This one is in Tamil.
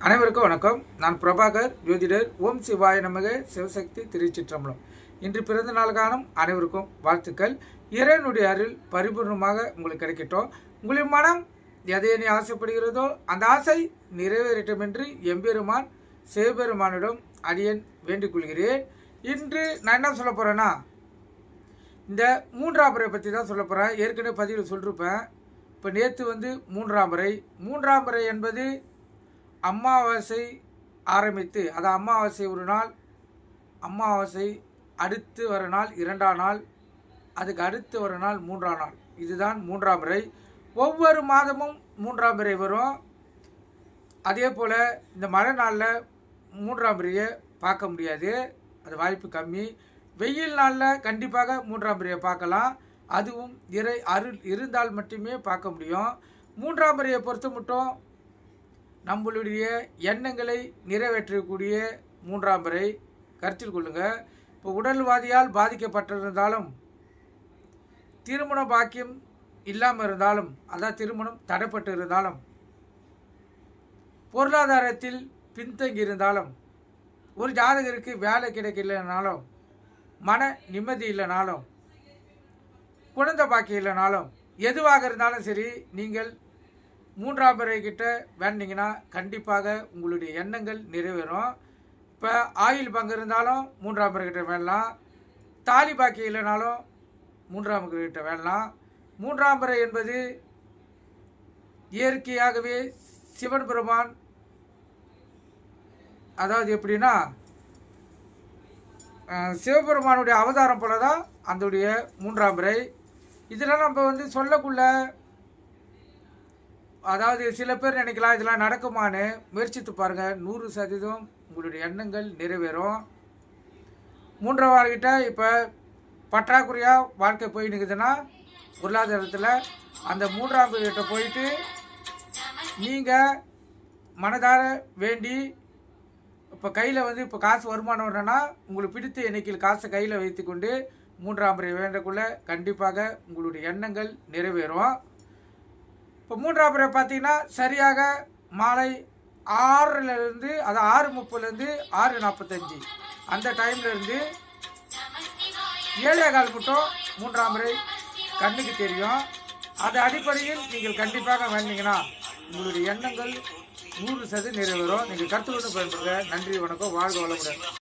அனைவருக்கும் வணக்கம். நான் பிரபாகர், ஜோதிடர். ஓம் சிவாய நமக. சிவசக்தி திருச்சிற்றம்பலம். இன்று பிறந்த நாள் காணும் அனைவருக்கும் வாழ்த்துக்கள். இறைவனுடைய அருள் பரிபூர்ணமாக உங்களுக்கு கிடைக்கட்டும். உங்களின் மனம் எதை நீ ஆசைப்படுகிறதோ அந்த ஆசை நிறைவேறட்டும் என்று எம்பெருமான் சிவபெருமானிடம் அடியேன் வேண்டிக் கொள்கிறேன். இன்று நான் என்ன சொல்ல போகிறேன்னா, இந்த மூன்றாம் முறை பற்றி தான் சொல்ல போகிறேன். ஏற்கனவே பதிவில் சொல்லியிருப்பேன். இப்போ நேற்று மூன்றாம் முறை என்பது அமாவாசை ஆரம்பித்து, அது அமாவாசை ஒரு நாள், அமாவாசை அடுத்து வர நாள் இரண்டாம் நாள், அதுக்கு அடுத்து வர நாள் மூன்றாம் நாள். இதுதான் மூன்றாம் முறை. ஒவ்வொரு மாதமும் மூன்றாம் முறை வரும். அதே போல் இந்த மழை நாளில் மூன்றாம் முறையை பார்க்க முடியாது, அது வாய்ப்பு கம்மி. வெயில் நாளில் கண்டிப்பாக மூன்றாம் முறையை பார்க்கலாம். அதுவும் இறை அருள் இருந்தால் மட்டுமே பார்க்க முடியும். மூன்றாம் முறையை பொறுத்த மட்டும் நம்மளுடைய எண்ணங்களை நிறைவேற்றக்கூடிய மூன்றாம் முறை கருத்தில் கொள்ளுங்கள். இப்போ உடல்வாதியால் பாதிக்கப்பட்டிருந்தாலும், திருமண பாக்கியம் இல்லாமல் இருந்தாலும், அதாவது திருமணம் தடைப்பட்டு இருந்தாலும், பொருளாதாரத்தில் பின்தங்கி இருந்தாலும், ஒரு ஜாதகருக்கு வேலை கிடைக்கலனாலும், மன நிம்மதி இல்லைனாலும், குழந்தை பாக்கியம் இல்லைனாலும், எதுவாக இருந்தாலும் சரி, நீங்கள் மூன்றாம் முறை கிட்ட வேண்டிங்கன்னா கண்டிப்பாக உங்களுடைய எண்ணங்கள் நிறைவேறும். இப்போ ஆயில் பங்கு இருந்தாலும் மூன்றாம் முறை கிட்ட வேண்டலாம், தாலி பாக்கி இல்லைனாலும் மூன்றாம் முறை கிட்ட வேண்டலாம். மூன்றாம் முறை என்பது இயற்கையாகவே சிவன் பெருமான், அதாவது எப்படின்னா சிவபெருமானுடைய அவதாரம் போல தான் அதோடைய மூன்றாம் முறை. இதெல்லாம் நம்ம சொல்லக்குள்ள, அதாவது சில பேர் நினைக்கலாம் இதெல்லாம் நடக்குமான்னு. முயற்சித்து பாருங்கள், 100% உங்களுடைய எண்ணங்கள் நிறைவேறும். மூன்றாம் வாரக்கிட்ட இப்போ பற்றாக்குறையாக வாழ்க்கை போய் நிற்குதுன்னா பொருளாதாரத்தில், அந்த மூன்றாம் கிட்ட போயிட்டு நீங்கள் மனதார வேண்டி, இப்போ கையில் இப்போ காசு வருமானம் வரணும்னா உங்களுக்கு பிடித்த எண்ணிக்கையில் காசை கையில் வைத்து கொண்டு மூன்றாம் முறை வேண்டக்குள்ள கண்டிப்பாக உங்களுடைய எண்ணங்கள் நிறைவேறும். இப்போ மூன்றாம் முறை பார்த்தீங்கன்னா சரியாக மாலை 6லேருந்து, அது 6:30லேருந்து 6:45 அந்த டைம்லேருந்து 7:15 மட்டும் மூன்றாம் முறை கண்ணுக்கு தெரியும். அது அடிப்படையில் நீங்கள் கண்டிப்பாக வேண்டிங்கன்னா உங்களுடைய எண்ணங்கள் 100% நிறைவேறும். நீங்கள் கருத்து கொண்டு பயன்படுங்க. நன்றி, வணக்கம், வாழ்க வளமுடன்.